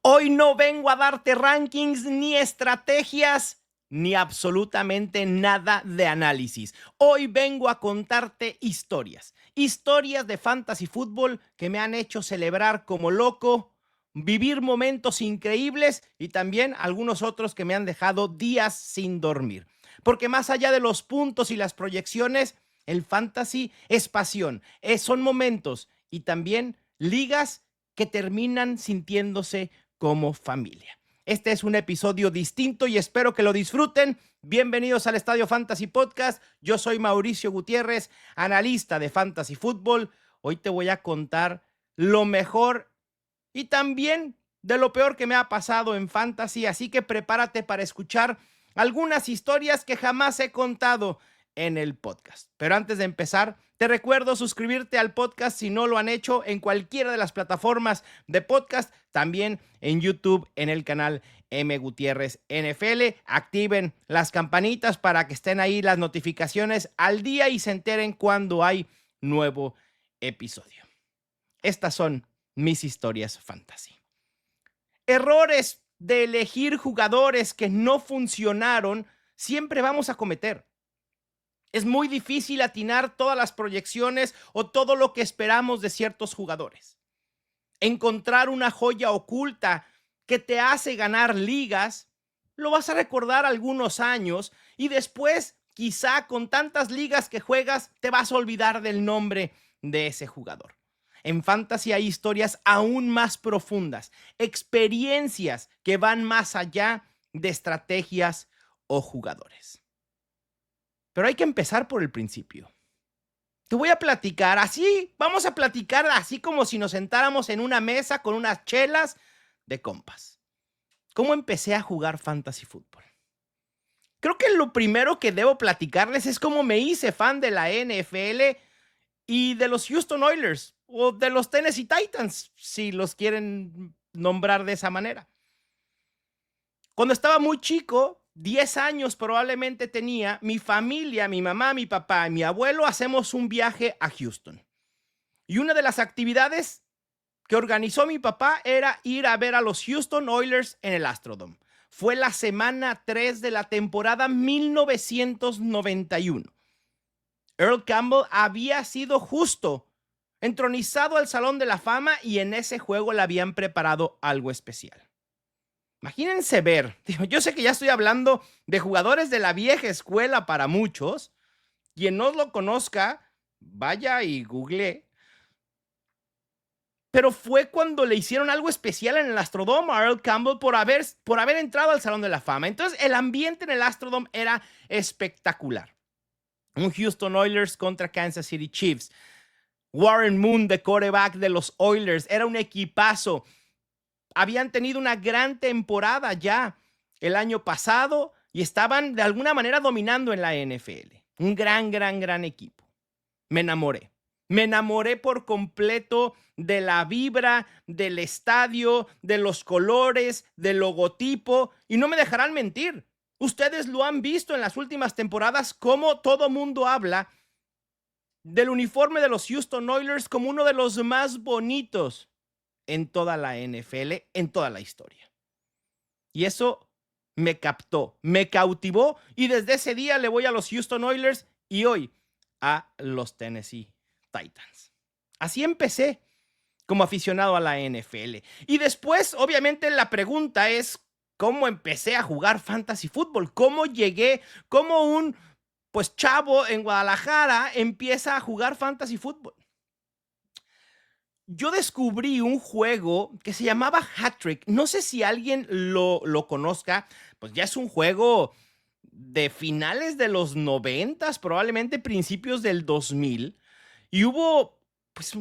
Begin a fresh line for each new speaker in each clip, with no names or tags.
Hoy no vengo a darte rankings ni estrategias ni absolutamente nada de análisis. Hoy vengo a contarte historias. Historias de fantasy fútbol que me han hecho celebrar como loco, vivir momentos increíbles y también algunos otros que me han dejado días sin dormir. Porque más allá de los puntos y las proyecciones, el fantasy es pasión, son momentos y también ligas que terminan sintiéndose como familia. Este es un episodio distinto y espero que lo disfruten. Bienvenidos al Estadio Fantasy Podcast. Yo soy Mauricio Gutiérrez, analista de Fantasy Fútbol. Hoy te voy a contar lo mejor y también de lo peor que me ha pasado en Fantasy, así que prepárate para escuchar algunas historias que jamás he contado en el podcast. Pero antes de empezar, te recuerdo suscribirte al podcast si no lo han hecho en cualquiera de las plataformas de podcast, también en YouTube, en el canal M. Gutiérrez NFL. Activen las campanitas para que estén ahí las notificaciones al día y se enteren cuando hay nuevo episodio. Estas son mis historias fantasy. Errores de elegir jugadores que no funcionaron siempre vamos a cometer. Es muy difícil atinar todas las proyecciones o todo lo que esperamos de ciertos jugadores. Encontrar una joya oculta que te hace ganar ligas, lo vas a recordar algunos años y después, quizá con tantas ligas que juegas, te vas a olvidar del nombre de ese jugador. En fantasy hay historias aún más profundas, experiencias que van más allá de estrategias o jugadores. Pero hay que empezar por el principio. Te voy a platicar así, vamos a platicar así como si nos sentáramos en una mesa con unas chelas de compas. ¿Cómo empecé a jugar fantasy fútbol? Creo que lo primero que debo platicarles es cómo me hice fan de la NFL y de los Houston Oilers o de los Tennessee Titans, si los quieren nombrar de esa manera. Cuando estaba muy chico, 10 años probablemente tenía, mi familia, mi mamá, mi papá y mi abuelo hacemos un viaje a Houston. Y una de las actividades que organizó mi papá era ir a ver a los Houston Oilers en el Astrodome. Fue la semana 3 de la temporada 1991. Earl Campbell había sido justo entronizado al Salón de la Fama y en ese juego le habían preparado algo especial. Imagínense ver, yo sé que ya estoy hablando de jugadores de la vieja escuela para muchos. Quien no lo conozca, vaya y google. Pero fue cuando le hicieron algo especial en el Astrodome a Earl Campbell por haber entrado al Salón de la Fama. Entonces el ambiente en el Astrodome era espectacular. Un Houston Oilers contra Kansas City Chiefs. Warren Moon de quarterback de los Oilers. Era un equipazo. Habían tenido una gran temporada ya el año pasado y estaban de alguna manera dominando en la NFL. Un gran equipo. Me enamoré. Me enamoré por completo de la vibra, del estadio, de los colores, del logotipo. Y no me dejarán mentir. Ustedes lo han visto en las últimas temporadas, cómo todo mundo habla del uniforme de los Houston Oilers como uno de los más bonitos en toda la NFL, en toda la historia. Y eso me captó, me cautivó y desde ese día le voy a los Houston Oilers y hoy a los Tennessee Titans. Así empecé como aficionado a la NFL. Y después, obviamente, la pregunta es cómo empecé a jugar fantasy fútbol, cómo llegué, cómo un chavo en Guadalajara empieza a jugar fantasy fútbol. Yo descubrí un juego que se llamaba Hat-Trick. No sé si alguien lo conozca. Pues ya es un juego de finales de los 90, probablemente principios del 2000. Y hubo pues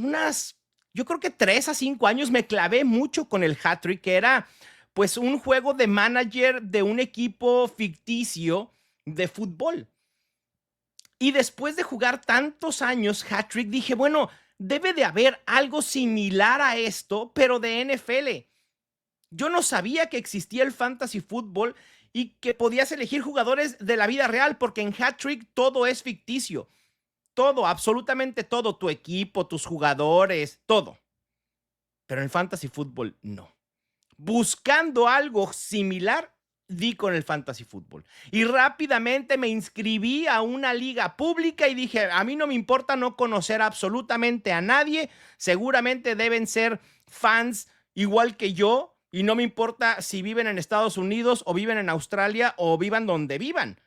yo creo que 3 a 5 años me clavé mucho con el Hat-Trick, que era pues un juego de manager de un equipo ficticio de fútbol. Y después de jugar tantos años Hat-Trick, dije, bueno, debe de haber algo similar a esto, pero de NFL. Yo no sabía que existía el fantasy fútbol y que podías elegir jugadores de la vida real, porque en Hat-Trick todo es ficticio. Todo, absolutamente todo, tu equipo, tus jugadores, todo. Pero en el fantasy fútbol no. buscando algo similar, di con el fantasy fútbol. Y rápidamente me inscribí a una liga pública y dije, a mí no me importa no conocer absolutamente a nadie, seguramente deben ser fans igual que yo y no me importa si viven en Estados Unidos o viven en Australia o vivan donde vivan.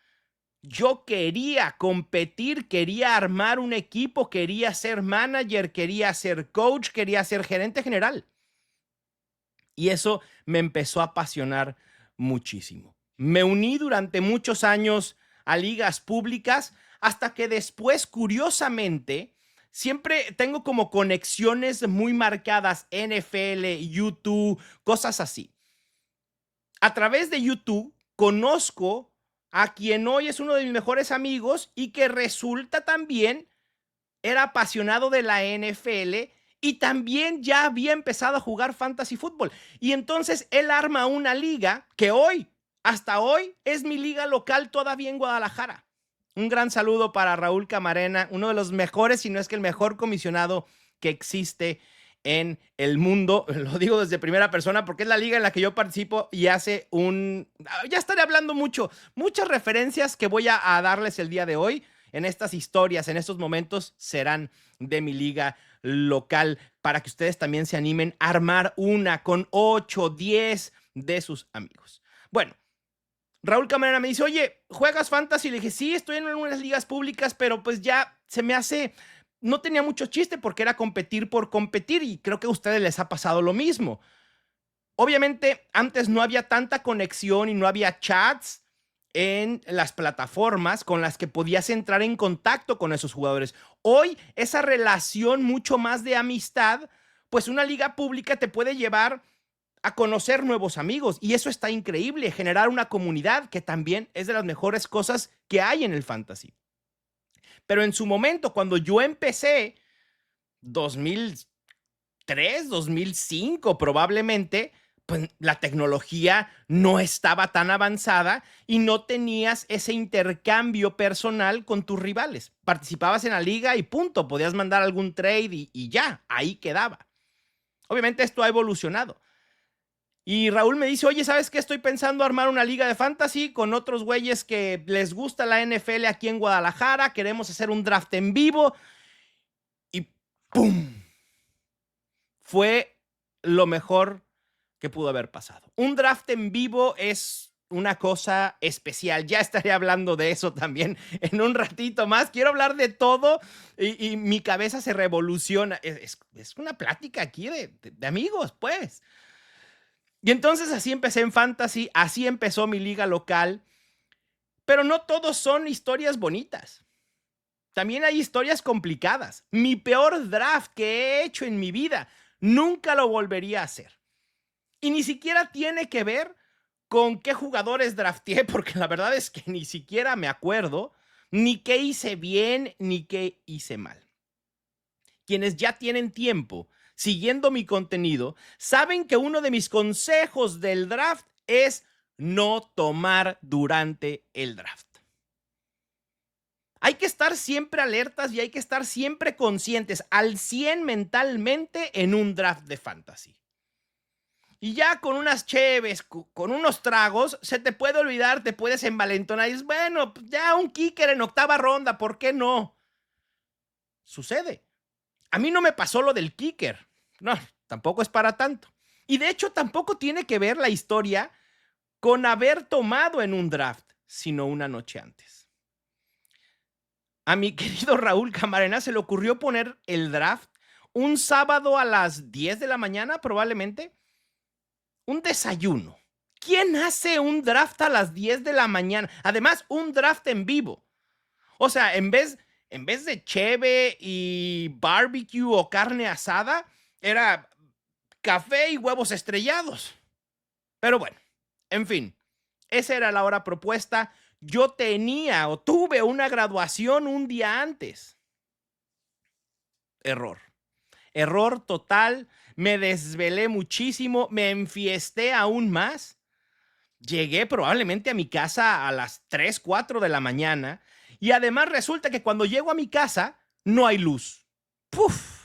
Yo quería competir, quería armar un equipo, quería ser manager, quería ser coach, quería ser gerente general. Y eso me empezó a apasionar muchísimo. Me uní durante muchos años a ligas públicas hasta que después, curiosamente, siempre tengo como conexiones muy marcadas, NFL, YouTube, cosas así. A través de YouTube conozco a quien hoy es uno de mis mejores amigos y que resulta también era apasionado de la NFL y también ya había empezado a jugar fantasy fútbol. Y entonces él arma una liga que hoy, hasta hoy, es mi liga local todavía en Guadalajara. Un gran saludo para Raúl Camarena, uno de los mejores, si no es que el mejor comisionado que existe en el mundo. Lo digo desde primera persona porque es la liga en la que yo participo y hace ya estaré hablando muchas referencias que voy a darles el día de hoy en estas historias, en estos momentos, serán de mi liga local para que ustedes también se animen a armar una con 8, 10 de sus amigos. Bueno, Raúl Camarena me dice, oye, ¿juegas fantasy? Le dije, sí, estoy en unas ligas públicas, pero pues ya se me hace, no tenía mucho chiste porque era competir por competir y creo que a ustedes les ha pasado lo mismo. Obviamente, antes no había tanta conexión y no había chats en las plataformas con las que podías entrar en contacto con esos jugadores. Hoy, esa relación mucho más de amistad, pues una liga pública te puede llevar a conocer nuevos amigos y eso está increíble, generar una comunidad que también es de las mejores cosas que hay en el fantasy. Pero en su momento, cuando yo empecé, 2003, 2005 probablemente, pues la tecnología no estaba tan avanzada y no tenías ese intercambio personal con tus rivales. Participabas en la liga y punto, podías mandar algún trade y ya, ahí quedaba. Obviamente esto ha evolucionado. Y Raúl me dice, oye, ¿sabes qué? Estoy pensando armar una liga de fantasy con otros güeyes que les gusta la NFL aquí en Guadalajara. Queremos hacer un draft en vivo. Y ¡pum! Fue lo mejor que pudo haber pasado. Un draft en vivo es una cosa especial. Ya estaré hablando de eso también en un ratito más. Quiero hablar de todo y mi cabeza se revoluciona. Es una plática aquí de amigos, pues. Y entonces así empecé en fantasy, así empezó mi liga local, pero no todos son historias bonitas. También hay historias complicadas. Mi peor draft que he hecho en mi vida, nunca lo volvería a hacer. Y ni siquiera tiene que ver con qué jugadores drafteé, porque la verdad es que ni siquiera me acuerdo ni qué hice bien ni qué hice mal. Quienes ya tienen tiempo siguiendo mi contenido, saben que uno de mis consejos del draft es no tomar durante el draft. Hay que estar siempre alertas y hay que estar siempre conscientes, al 100 mentalmente en un draft de fantasy. Y ya con unas cheves, con unos tragos, se te puede olvidar, te puedes envalentonar y dices, bueno, ya un kicker en octava ronda, ¿por qué no? Sucede. A mí no me pasó lo del kicker. No, tampoco es para tanto. Y de hecho tampoco tiene que ver la historia con haber tomado en un draft, sino una noche antes. A mi querido Raúl Camarena se le ocurrió poner el draft un sábado a las 10 de la mañana, probablemente. Un desayuno. ¿Quién hace un draft a las 10 de la mañana? Además, un draft en vivo. O sea, en vez de cheve y barbecue o carne asada, era café y huevos estrellados. Pero bueno, en fin, esa era la hora propuesta. Yo tenía o tuve una graduación un día antes. Error. Error total. Me desvelé muchísimo, me enfiesté aún más. Llegué probablemente a mi casa a las 3, 4 de la mañana y además resulta que cuando llego a mi casa no hay luz. ¡Puf!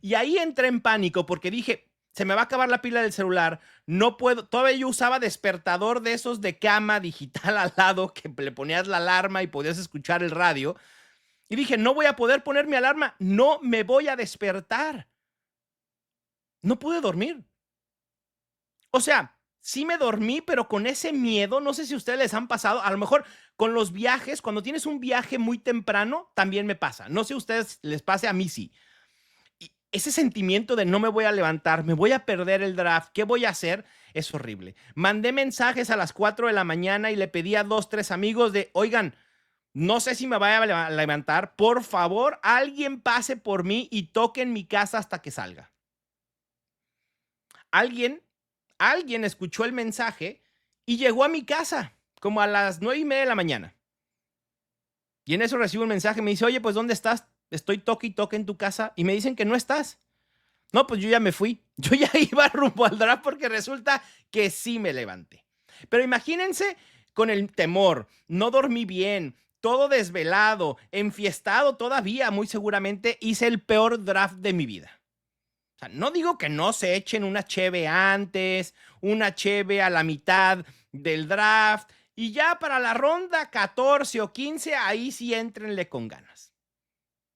Y ahí entré en pánico porque dije, se me va a acabar la pila del celular, no puedo, todavía yo usaba despertador de esos de cama digital al lado que le ponías la alarma y podías escuchar el radio. Y dije, no voy a poder poner mi alarma, no me voy a despertar. No pude dormir. O sea, sí me dormí, pero con ese miedo, no sé si a ustedes les han pasado, a lo mejor con los viajes, cuando tienes un viaje muy temprano, también me pasa. No sé si a ustedes les pase, a mí sí. Y ese sentimiento de no me voy a levantar, me voy a perder el draft, ¿qué voy a hacer? Es horrible. Mandé mensajes a las 4 de la mañana y le pedí a 2, 3 amigos de, oigan, no sé si me vaya a levantar, por favor, alguien pase por mí y toque en mi casa hasta que salga. Alguien escuchó el mensaje y llegó a mi casa como a las 9:30 de la mañana. Y en eso recibo un mensaje, me dice, oye, pues ¿dónde estás? Estoy toque y toque en tu casa y me dicen que no estás. No, pues yo ya me fui. Yo ya iba rumbo al draft porque resulta que sí me levanté. Pero imagínense con el temor, no dormí bien, todo desvelado, enfiestado todavía, muy seguramente hice el peor draft de mi vida. O sea, no digo que no se echen una cheve antes, una cheve a la mitad del draft y ya para la ronda 14 o 15, ahí sí éntrenle con ganas.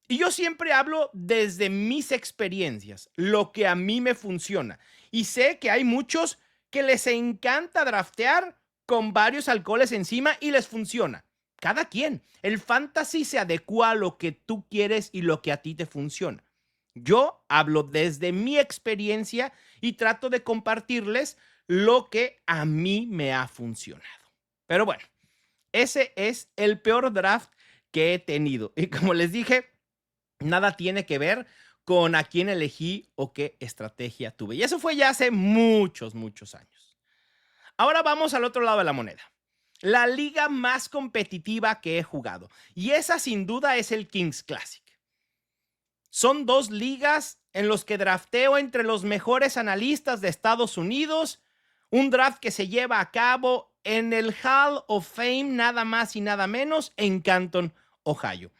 Y yo siempre hablo desde mis experiencias, lo que a mí me funciona. Y sé que hay muchos que les encanta draftear con varios alcoholes encima y les funciona. Cada quien. El fantasy se adecua a lo que tú quieres y lo que a ti te funciona. Yo hablo desde mi experiencia y trato de compartirles lo que a mí me ha funcionado. Pero bueno, ese es el peor draft que he tenido. Y como les dije, nada tiene que ver con a quién elegí o qué estrategia tuve. Y eso fue ya hace muchos, muchos años. Ahora vamos al otro lado de la moneda. La liga más competitiva que he jugado. Y esa sin duda es el Kings Classic. Son 2 ligas en los que drafteo entre los mejores analistas de Estados Unidos. Un draft que se lleva a cabo en el Hall of Fame, nada más y nada menos, en Canton, Ohio.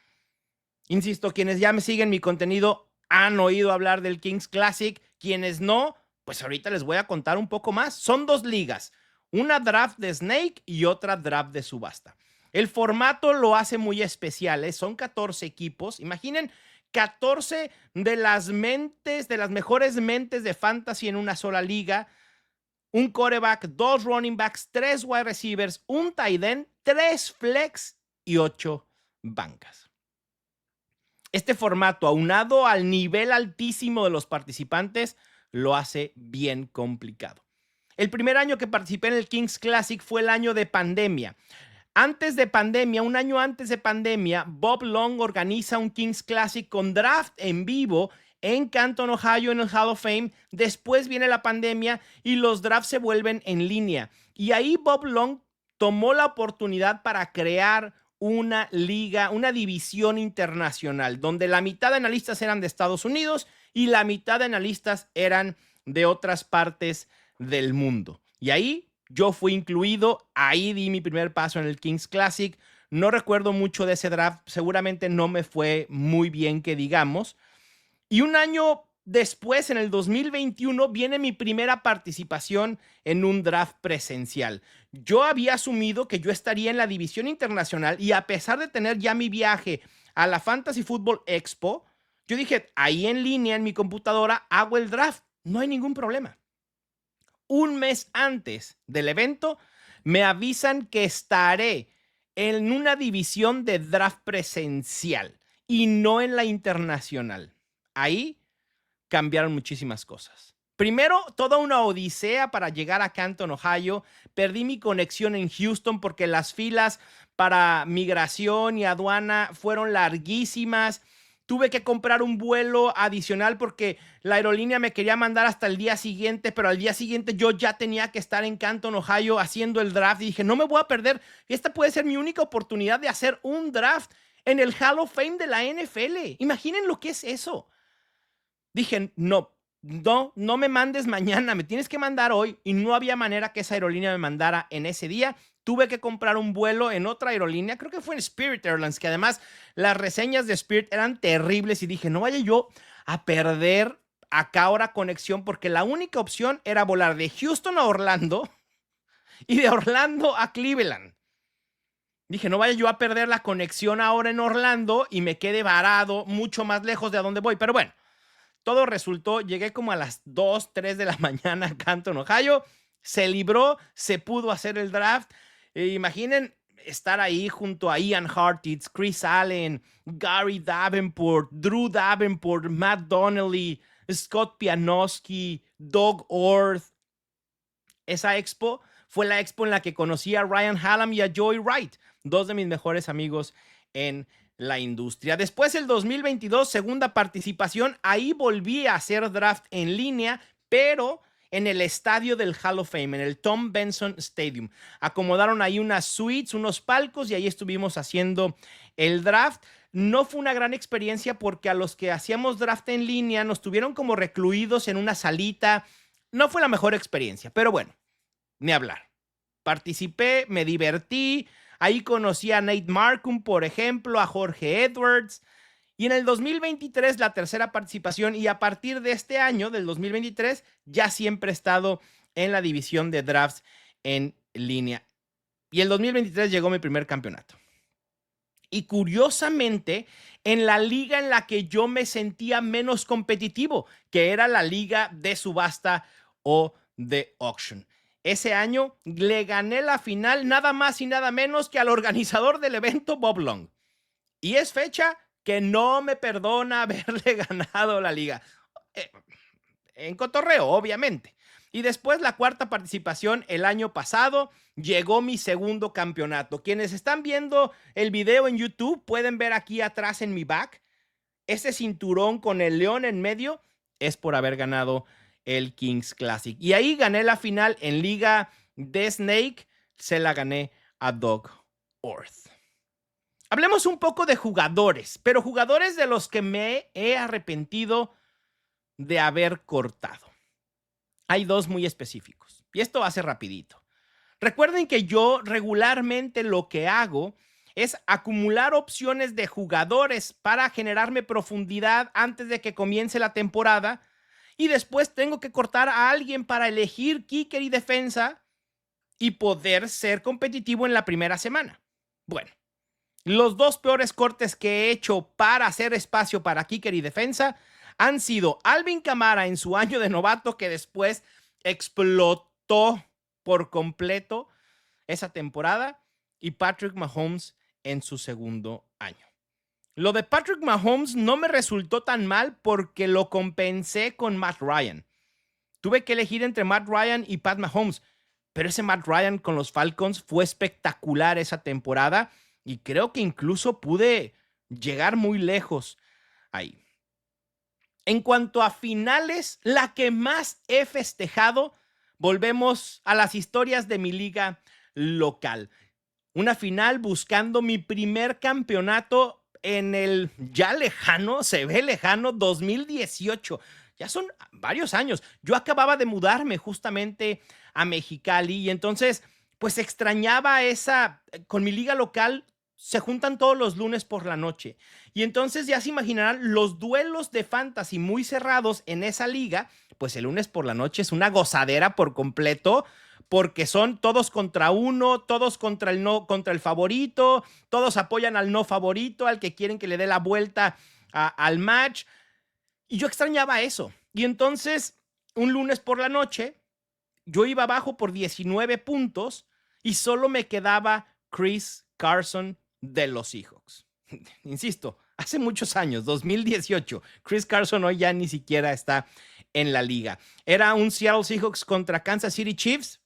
Insisto, quienes ya me siguen mi contenido han oído hablar del Kings Classic. Quienes no, pues ahorita les voy a contar un poco más. Son 2 ligas, una draft de Snake y otra draft de subasta. El formato lo hace muy especial, ¿eh? Son 14 equipos. Imaginen 14 de las mejores mentes de fantasy en una sola liga. Un quarterback, 2 running backs, 3 wide receivers, un tight end, 3 flex y 8 bancas. Este formato, aunado al nivel altísimo de los participantes, lo hace bien complicado. El primer año que participé en el Kings Classic fue el año de pandemia. Un año antes de pandemia, Bob Long organiza un Kings Classic con draft en vivo en Canton, Ohio, en el Hall of Fame. Después viene la pandemia y los drafts se vuelven en línea. Y ahí Bob Long tomó la oportunidad para crear una liga, una división internacional, donde la mitad de analistas eran de Estados Unidos y la mitad de analistas eran de otras partes del mundo. Y ahí yo fui incluido, ahí di mi primer paso en el Kings Classic. No recuerdo mucho de ese draft, seguramente no me fue muy bien que digamos. Y un año después, en el 2021, viene mi primera participación en un draft presencial. Yo había asumido que yo estaría en la división internacional y a pesar de tener ya mi viaje a la Fantasy Football Expo, yo dije, ahí en línea en mi computadora hago el draft, no hay ningún problema. Un mes antes del evento, me avisan que estaré en una división de draft presencial y no en la internacional. Ahí cambiaron muchísimas cosas. Primero, toda una odisea para llegar a Canton, Ohio. Perdí mi conexión en Houston porque las filas para migración y aduana fueron larguísimas. Tuve que comprar un vuelo adicional porque la aerolínea me quería mandar hasta el día siguiente, pero al día siguiente yo ya tenía que estar en Canton, Ohio, haciendo el draft. Y dije, no me voy a perder. Esta puede ser mi única oportunidad de hacer un draft en el Hall of Fame de la NFL. Imaginen lo que es eso. Dije, no me mandes mañana, me tienes que mandar hoy. Y no había manera que esa aerolínea me mandara en ese día. Tuve que comprar un vuelo en otra aerolínea, creo que fue en Spirit Airlines, que además las reseñas de Spirit eran terribles y dije, no vaya yo a perder acá ahora conexión, porque la única opción era volar de Houston a Orlando y de Orlando a Cleveland. Dije, no vaya yo a perder la conexión ahora en Orlando y me quede varado mucho más lejos de a donde voy. Pero bueno, todo resultó, llegué como a las 2, 3 de la mañana a Canton, Ohio. Se libró, se pudo hacer el draft. Imaginen estar ahí junto a Ian Hartitz, Chris Allen, Gary Davenport, Drew Davenport, Matt Donnelly, Scott Pianowski, Doug Orth. Esa expo fue la expo en la que conocí a Ryan Hallam y a Joey Wright, dos de mis mejores amigos en la industria. Después, el 2022, segunda participación, ahí volví a hacer draft en línea, pero en el estadio del Hall of Fame, en el Tom Benson Stadium. Acomodaron ahí unas suites, unos palcos, y ahí estuvimos haciendo el draft. No fue una gran experiencia porque a los que hacíamos draft en línea nos tuvieron como recluidos en una salita. No fue la mejor experiencia, pero bueno, ni hablar. Participé, me divertí. Ahí conocí a Nate Markham, por ejemplo, a Jorge Edwards. Y en el 2023, la tercera participación, y a partir de este año, del 2023, ya siempre he estado en la división de drafts en línea. Y el 2023 llegó mi primer campeonato. Y curiosamente, en la liga en la que yo me sentía menos competitivo, que era la liga de subasta o de auction. Ese año le gané la final nada más y nada menos que al organizador del evento, Bob Long. Y es fecha que no me perdona haberle ganado la liga. En cotorreo, obviamente. Y después, la cuarta participación el año pasado, llegó mi segundo campeonato. Quienes están viendo el video en YouTube pueden ver aquí atrás en mi back, ese cinturón con el león en medio es por haber ganado el Kings Classic. Y ahí gané la final en liga de Snake, se la gané a Doug Orth. Hablemos un poco de jugadores, pero jugadores de los que me he arrepentido de haber cortado. Hay dos muy específicos, y esto va a ser rapidito. Recuerden que yo regularmente lo que hago es acumular opciones de jugadores para generarme profundidad antes de que comience la temporada, y después tengo que cortar a alguien para elegir kicker y defensa y poder ser competitivo en la primera semana. Bueno, los dos peores cortes que he hecho para hacer espacio para kicker y defensa han sido Alvin Kamara en su año de novato, que después explotó por completo esa temporada, y Patrick Mahomes en su segundo año. Lo de Patrick Mahomes no me resultó tan mal porque lo compensé con Matt Ryan. Tuve que elegir entre Matt Ryan y Pat Mahomes, pero ese Matt Ryan con los Falcons fue espectacular esa temporada y creo que incluso pude llegar muy lejos ahí. En cuanto a finales, la que más he festejado, volvemos a las historias de mi liga local. Una final buscando mi primer campeonato en el ya lejano, se ve lejano, 2018. Ya son varios años. Yo acababa de mudarme justamente a Mexicali y entonces pues extrañaba con mi liga local. Se juntan todos los lunes por la noche. Y entonces ya se imaginarán los duelos de fantasy muy cerrados en esa liga. Pues el lunes por la noche es una gozadera por completo, porque son todos contra uno, todos contra el favorito, todos apoyan al no favorito, al que quieren que le dé la vuelta al match. Y yo extrañaba eso. Y entonces, un lunes por la noche, yo iba abajo por 19 puntos y solo me quedaba Chris Carson de los Seahawks. Insisto, hace muchos años, 2018. Chris Carson hoy ya ni siquiera está en la liga. Era un Seattle Seahawks contra Kansas City Chiefs.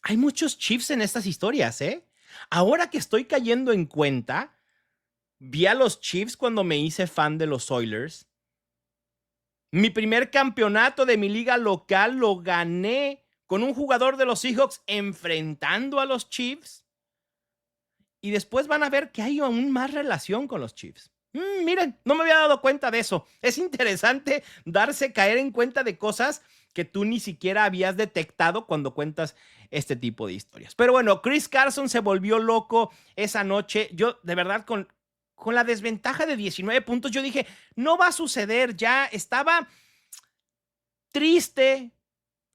Hay muchos Chiefs en estas historias, ¿eh? Ahora que estoy cayendo en cuenta, vi a los Chiefs cuando me hice fan de los Oilers. Mi primer campeonato de mi liga local lo gané con un jugador de los Seahawks enfrentando a los Chiefs. Y después van a ver que hay aún más relación con los Chiefs. Miren, no me había dado cuenta de eso. Es interesante caer en cuenta de cosas que tú ni siquiera habías detectado cuando cuentas este tipo de historias. Pero bueno, Chris Carson se volvió loco esa noche. Yo, de verdad, con con la desventaja de 19 puntos. Yo dije, no va a suceder, ya estaba triste,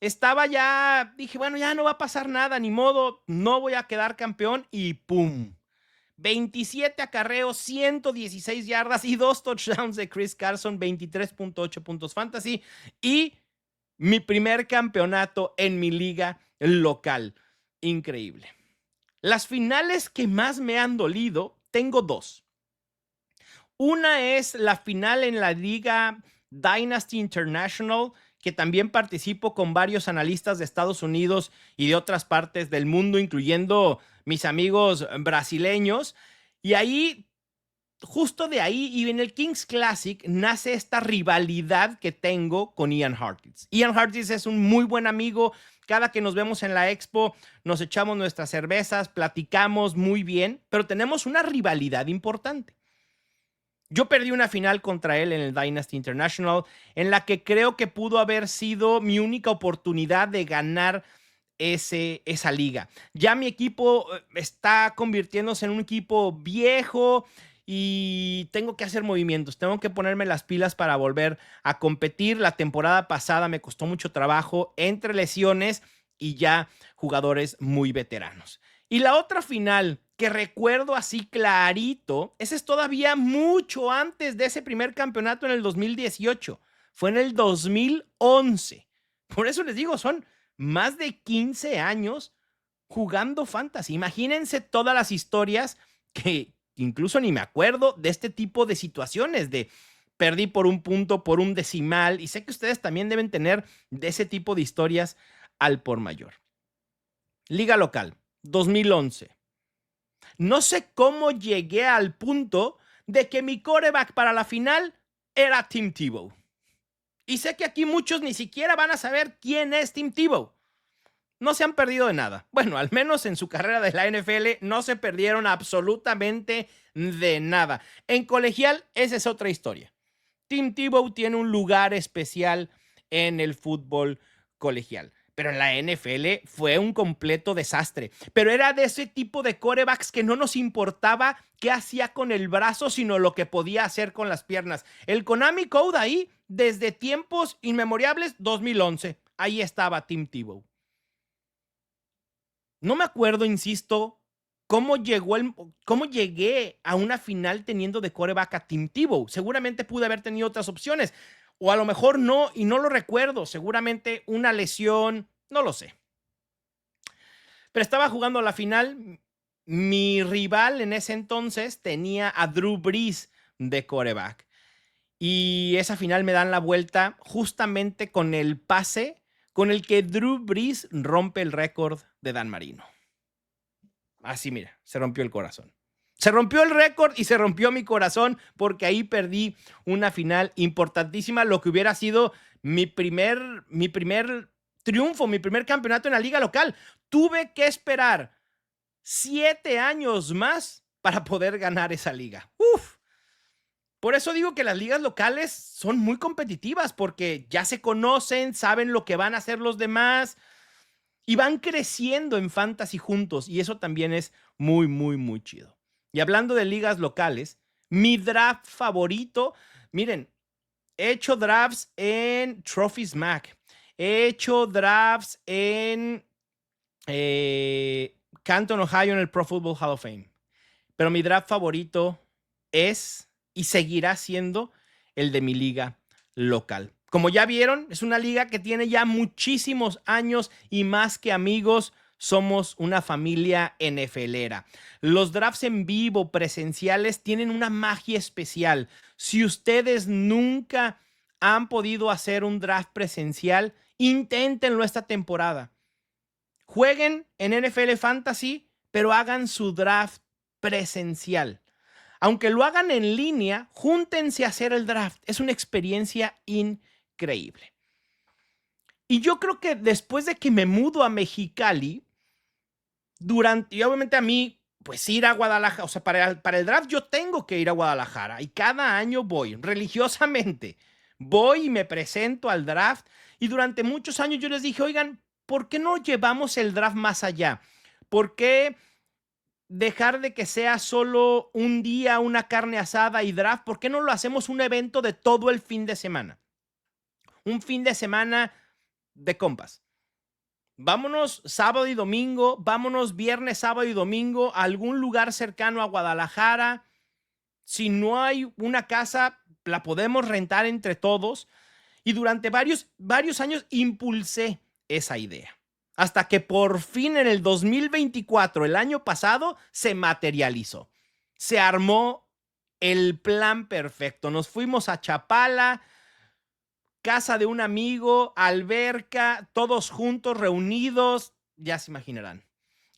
dije, bueno, ya no va a pasar nada, ni modo, no voy a quedar campeón y ¡pum! 27 acarreos, 116 yardas y 2 touchdowns de Chris Carson, 23.8 puntos fantasy y mi primer campeonato en mi liga local. Increíble. Las finales que más me han dolido, tengo dos. Una es la final en la liga Dynasty International, que también participo con varios analistas de Estados Unidos y de otras partes del mundo, incluyendo mis amigos brasileños. Y ahí, justo de ahí, y en el Kings Classic, nace esta rivalidad que tengo con Ian Hartitz. Ian Hartitz es un muy buen amigo. Cada que nos vemos en la expo, nos echamos nuestras cervezas, platicamos muy bien, pero tenemos una rivalidad importante. Yo perdí una final contra él en el Dynasty International, en la que creo que pudo haber sido mi única oportunidad de ganar esa liga. Ya mi equipo está convirtiéndose en un equipo viejo y tengo que hacer movimientos, tengo que ponerme las pilas para volver a competir. La temporada pasada me costó mucho trabajo entre lesiones y ya jugadores muy veteranos. Y la otra final que recuerdo así clarito, ese es todavía mucho antes de ese primer campeonato en el 2018. Fue en el 2011. Por eso les digo, son más de 15 años jugando fantasy. Imagínense todas las historias que incluso ni me acuerdo de este tipo de situaciones, de perdí por un punto, por un decimal, y sé que ustedes también deben tener de ese tipo de historias al por mayor. Liga local, 2011. No sé cómo llegué al punto de que mi quarterback para la final era Tim Tebow. Y sé que aquí muchos ni siquiera van a saber quién es Tim Tebow. No se han perdido de nada. Bueno, al menos en su carrera de la NFL no se perdieron absolutamente de nada. En colegial, esa es otra historia. Tim Tebow tiene un lugar especial en el fútbol colegial. Pero en la NFL fue un completo desastre. Pero era de ese tipo de quarterbacks que no nos importaba qué hacía con el brazo, sino lo que podía hacer con las piernas. El Konami Code ahí, desde tiempos inmemorables, 2011. Ahí estaba Tim Tebow. No me acuerdo, insisto, cómo llegué a una final teniendo de quarterback a Tim Tebow. Seguramente pude haber tenido otras opciones. O a lo mejor no, y no lo recuerdo. Seguramente una lesión, no lo sé. Pero estaba jugando la final. Mi rival en ese entonces tenía a Drew Brees de quarterback. Y esa final me dan la vuelta justamente con el pase con el que Drew Brees rompe el récord de Dan Marino. Así, mira, se rompió el corazón. Se rompió el récord y se rompió mi corazón porque ahí perdí una final importantísima, lo que hubiera sido mi primer triunfo, mi primer campeonato en la liga local. Tuve que esperar 7 años más para poder ganar esa liga. Uf. Por eso digo que las ligas locales son muy competitivas porque ya se conocen, saben lo que van a hacer los demás y van creciendo en fantasy juntos y eso también es muy, muy, muy chido. Y hablando de ligas locales, mi draft favorito, miren, he hecho drafts en Trophies Mac, he hecho drafts en Canton, Ohio, en el Pro Football Hall of Fame, pero mi draft favorito es y seguirá siendo el de mi liga local. Como ya vieron, es una liga que tiene ya muchísimos años y más que amigos, somos una familia NFLera. Los drafts en vivo, presenciales, tienen una magia especial. Si ustedes nunca han podido hacer un draft presencial, inténtenlo esta temporada. Jueguen en NFL Fantasy, pero hagan su draft presencial. Aunque lo hagan en línea, júntense a hacer el draft. Es una experiencia increíble. Y yo creo que después de que me mudo a Mexicali, y obviamente a mí, pues ir a Guadalajara, o sea, para el draft yo tengo que ir a Guadalajara y cada año voy religiosamente. Voy y me presento al draft y durante muchos años yo les dije, oigan, ¿por qué no llevamos el draft más allá? ¿Por qué dejar de que sea solo un día, una carne asada y draft. ¿Por qué no lo hacemos un evento de todo el fin de semana? Un fin de semana de compas. Vámonos sábado y domingo, vámonos viernes, sábado y domingo a algún lugar cercano a Guadalajara. Si no hay una casa, la podemos rentar entre todos. Y durante varios años impulsé esa idea. Hasta que por fin en el 2024, el año pasado, se materializó. Se armó el plan perfecto. Nos fuimos a Chapala, casa de un amigo, alberca, todos juntos, reunidos, ya se imaginarán.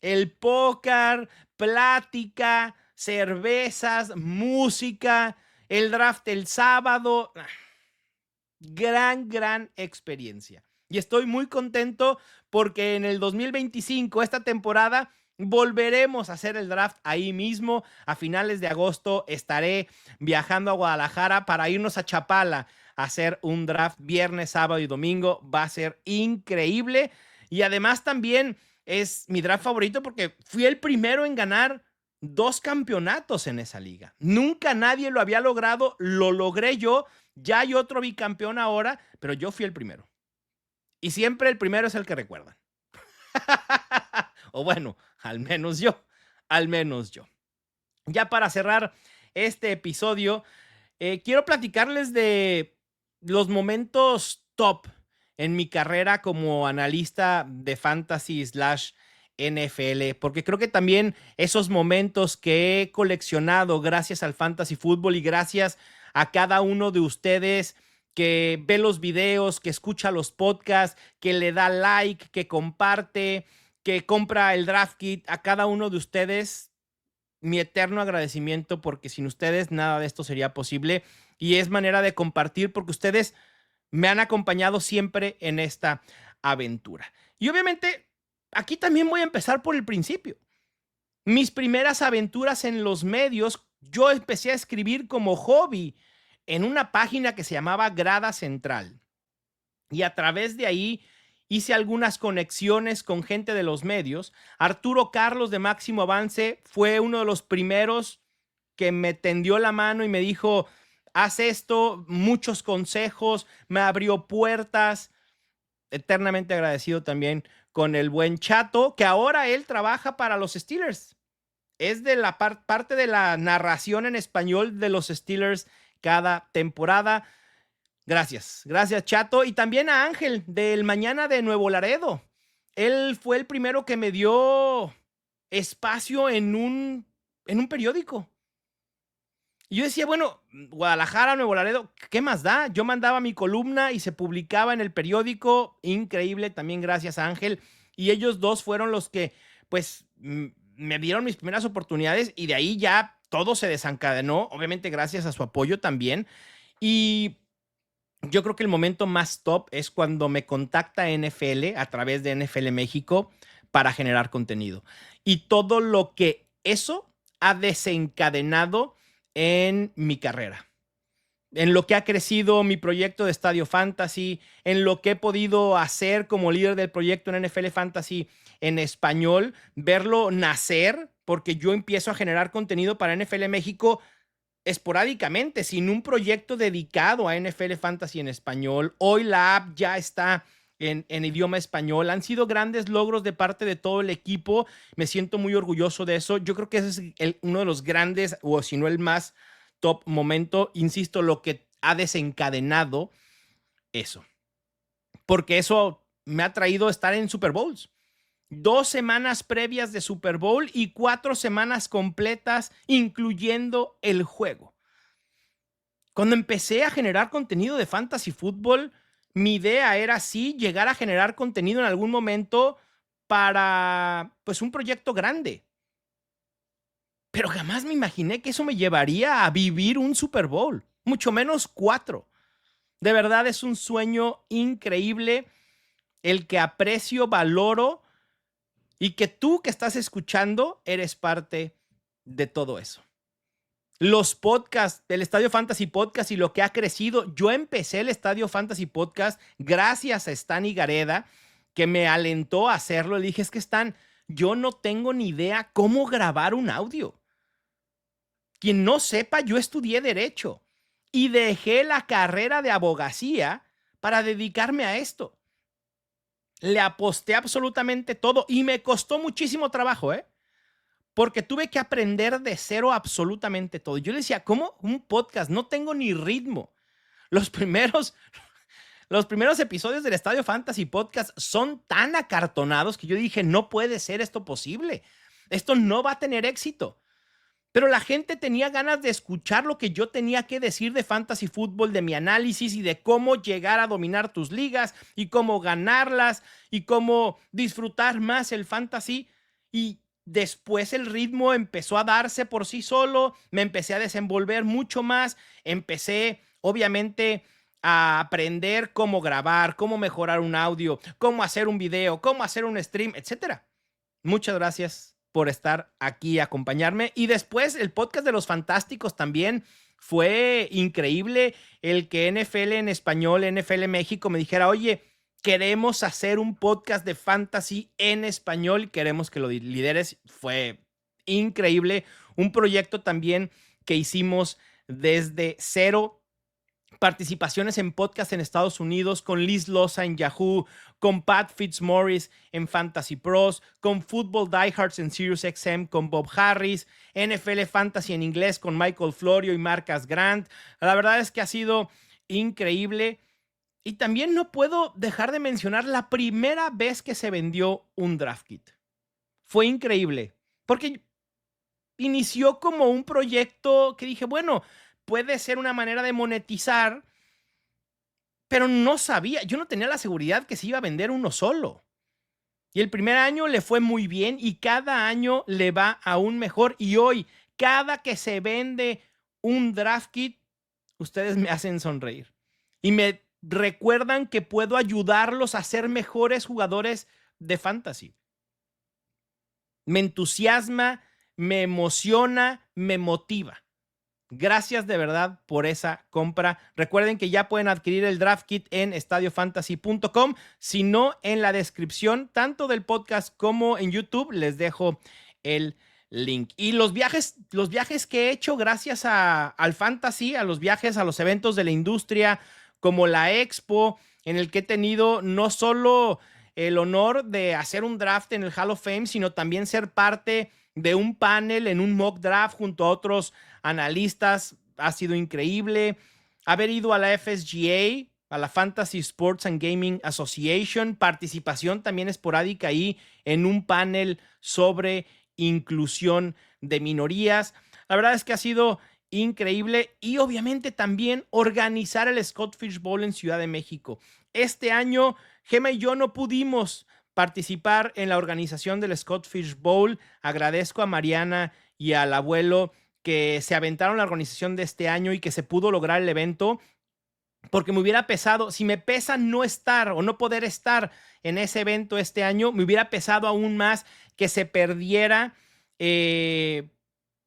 El póker, plática, cervezas, música, el draft el sábado. Gran experiencia. Y estoy muy contento porque en el 2025, esta temporada, volveremos a hacer el draft ahí mismo. A finales de agosto estaré viajando a Guadalajara para irnos a Chapala a hacer un draft viernes, sábado y domingo. Va a ser increíble. Y además también es mi draft favorito porque fui el primero en ganar 2 campeonatos en esa liga. Nunca nadie lo había logrado, lo logré yo. Ya hay otro bicampeón ahora, pero yo fui el primero. Y siempre el primero es el que recuerdan. O bueno, al menos yo. Ya para cerrar este episodio, quiero platicarles de los momentos top en mi carrera como analista de fantasy / NFL, porque creo que también esos momentos que he coleccionado gracias al fantasy fútbol y gracias a cada uno de ustedes que ve los videos, que escucha los podcasts, que le da like, que comparte, que compra el draft kit, a cada uno de ustedes, mi eterno agradecimiento, porque sin ustedes nada de esto sería posible y es manera de compartir porque ustedes me han acompañado siempre en esta aventura. Y obviamente aquí también voy a empezar por el principio. Mis primeras aventuras en los medios, yo empecé a escribir como hobby en una página que se llamaba Grada Central. Y a través de ahí hice algunas conexiones con gente de los medios. Arturo Carlos de Máximo Avance fue uno de los primeros que me tendió la mano y me dijo, haz esto, muchos consejos, me abrió puertas. Eternamente agradecido también con el buen Chato, que ahora él trabaja para los Steelers. Es de la parte de la narración en español de los Steelers cada temporada. Gracias Chato. Y también a Ángel del Mañana de Nuevo Laredo. Él fue el primero que me dio espacio en un periódico. Y yo decía, bueno, Guadalajara, Nuevo Laredo, ¿qué más da? Yo mandaba mi columna y se publicaba en el periódico. Increíble, también gracias a Ángel. Y ellos dos fueron los que, pues, me dieron mis primeras oportunidades y de ahí ya todo se desencadenó, obviamente gracias a su apoyo también. Y yo creo que el momento más top es cuando me contacta NFL a través de NFL México para generar contenido. Y todo lo que eso ha desencadenado en mi carrera, en lo que ha crecido mi proyecto de Estadio Fantasy, en lo que he podido hacer como líder del proyecto en NFL Fantasy en español, verlo nacer, porque yo empiezo a generar contenido para NFL México esporádicamente, sin un proyecto dedicado a NFL Fantasy en español. Hoy la app ya está en idioma español. Han sido grandes logros de parte de todo el equipo. Me siento muy orgulloso de eso. Yo creo que ese es uno de los grandes, o si no el más top momento, insisto, lo que ha desencadenado eso. Porque eso me ha traído estar en Super Bowls. 2 semanas previas de Super Bowl y 4 semanas completas, incluyendo el juego. Cuando empecé a generar contenido de fantasy fútbol, mi idea era sí llegar a generar contenido en algún momento para, pues, un proyecto grande. Pero jamás me imaginé que eso me llevaría a vivir un Super Bowl, mucho menos 4. De verdad es un sueño increíble el que aprecio, valoro y que tú que estás escuchando eres parte de todo eso. Los podcasts del Estadio Fantasy Podcast y lo que ha crecido. Yo empecé el Estadio Fantasy Podcast gracias a Stan Higareda, que me alentó a hacerlo. Le dije, es que Stan, yo no tengo ni idea cómo grabar un audio. Quien no sepa, yo estudié Derecho y dejé la carrera de abogacía para dedicarme a esto. Le aposté absolutamente todo y me costó muchísimo trabajo, porque tuve que aprender de cero absolutamente todo. Yo le decía, ¿cómo un podcast? No tengo ni ritmo. Los primeros, los primeros episodios del Estadio Fantasy Podcast son tan acartonados que yo dije, no puede ser esto posible. Esto no va a tener éxito. Pero la gente tenía ganas de escuchar lo que yo tenía que decir de fantasy fútbol, de mi análisis y de cómo llegar a dominar tus ligas y cómo ganarlas y cómo disfrutar más el fantasy. Y después el ritmo empezó a darse por sí solo, me empecé a desenvolver mucho más, empecé obviamente a aprender cómo grabar, cómo mejorar un audio, cómo hacer un video, cómo hacer un stream, etcétera. Muchas gracias por estar aquí y acompañarme. Y después el podcast de los fantásticos también fue increíble. El que NFL en español, NFL México me dijera, oye, queremos hacer un podcast de fantasy en español, queremos que lo lideres. Fue increíble. Un proyecto también que hicimos desde cero. Participaciones en podcast en Estados Unidos con Liz Loza en Yahoo, con Pat Fitzmaurice en Fantasy Pros, con Football Diehards en SiriusXM con Bob Harris, NFL Fantasy en inglés con Michael Florio y Marcus Grant. La verdad es que ha sido increíble. Y también no puedo dejar de mencionar la primera vez que se vendió un draft kit. Fue increíble, porque inició como un proyecto que dije, bueno, puede ser una manera de monetizar, pero no sabía, yo no tenía la seguridad que se iba a vender uno solo. Y el primer año le fue muy bien y cada año le va aún mejor. Y hoy, cada que se vende un draft kit, ustedes me hacen sonreír. Y me recuerdan que puedo ayudarlos a ser mejores jugadores de fantasy. Me entusiasma, me emociona, me motiva. Gracias de verdad por esa compra. Recuerden que ya pueden adquirir el draft kit en estadiofantasy.com. Si no, en la descripción, tanto del podcast como en YouTube, les dejo el link. Y los viajes que he hecho gracias al fantasy, a los viajes, a los eventos de la industria, como la Expo, en el que he tenido no solo el honor de hacer un draft en el Hall of Fame, sino también ser parte de un panel en un mock draft junto a otros analistas. Ha sido increíble. Haber ido a la FSGA, a la Fantasy Sports and Gaming Association, participación también esporádica ahí en un panel sobre inclusión de minorías. La verdad es que ha sido increíble y obviamente también organizar el Scott Fish Bowl en Ciudad de México. Este año, Gema y yo no pudimos participar en la organización del Scott Fish Bowl. Agradezco a Mariana y al abuelo que se aventaron la organización de este año y que se pudo lograr el evento, porque me hubiera pesado, si me pesa no estar o no poder estar en ese evento este año, me hubiera pesado aún más que se perdiera el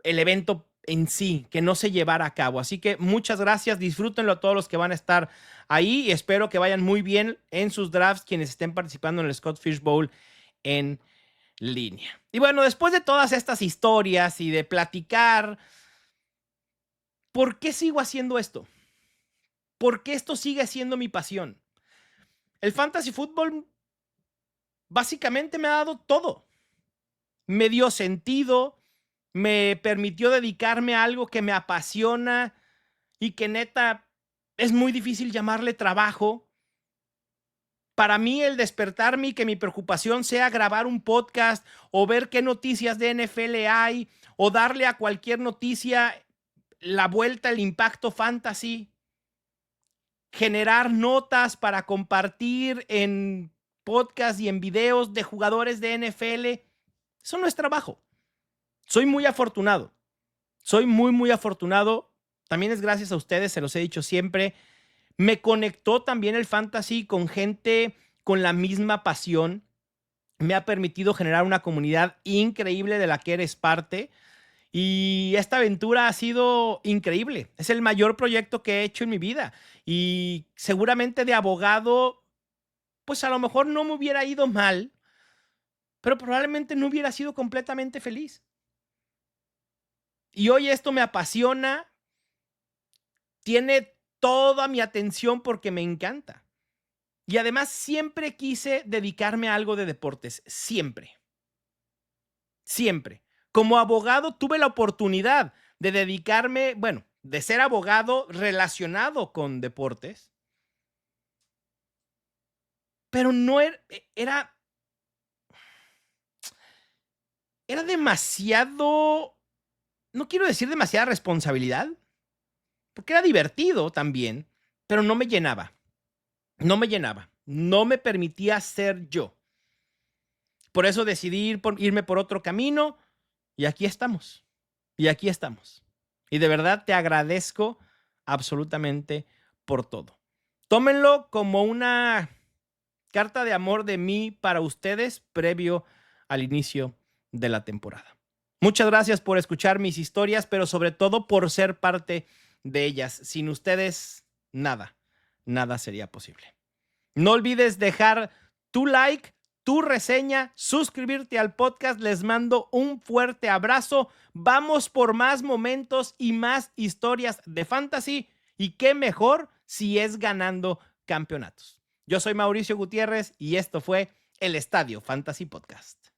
evento en sí, que no se llevara a cabo. Así que muchas gracias, disfrútenlo a todos los que van a estar ahí y espero que vayan muy bien en sus drafts quienes estén participando en el Scott Fish Bowl en línea. Y bueno, después de todas estas historias y de platicar, ¿por qué sigo haciendo esto? ¿Por qué esto sigue siendo mi pasión? El fantasy fútbol básicamente me ha dado todo. Me dio sentido, me permitió dedicarme a algo que me apasiona y que neta es muy difícil llamarle trabajo. Para mí el despertarme y que mi preocupación sea grabar un podcast o ver qué noticias de NFL hay o darle a cualquier noticia la vuelta, el impacto fantasy, generar notas para compartir en podcast y en videos de jugadores de NFL, eso no es trabajo. Soy muy afortunado. Soy muy, muy afortunado. También es gracias a ustedes, se los he dicho siempre. Me conectó también el fantasy con gente con la misma pasión. Me ha permitido generar una comunidad increíble de la que eres parte. Y esta aventura ha sido increíble. Es el mayor proyecto que he hecho en mi vida. Y seguramente de abogado, pues a lo mejor no me hubiera ido mal, pero probablemente no hubiera sido completamente feliz. Y hoy esto me apasiona, tiene toda mi atención porque me encanta. Y además siempre quise dedicarme a algo de deportes, siempre, siempre. Como abogado tuve la oportunidad de dedicarme, bueno, de ser abogado relacionado con deportes, pero no era demasiado, no quiero decir demasiada responsabilidad, porque era divertido también, pero no me llenaba. No me llenaba, no me permitía ser yo. Por eso decidí irme por otro camino y aquí estamos. Y aquí estamos. Y de verdad te agradezco absolutamente por todo. Tómenlo como una carta de amor de mí para ustedes previo al inicio de la temporada. Muchas gracias por escuchar mis historias, pero sobre todo por ser parte de ellas. Sin ustedes, nada, nada sería posible. No olvides dejar tu like, tu reseña, suscribirte al podcast. Les mando un fuerte abrazo. Vamos por más momentos y más historias de fantasy. Y qué mejor si es ganando campeonatos. Yo soy Mauricio Gutiérrez y esto fue el Estadio Fantasy Podcast.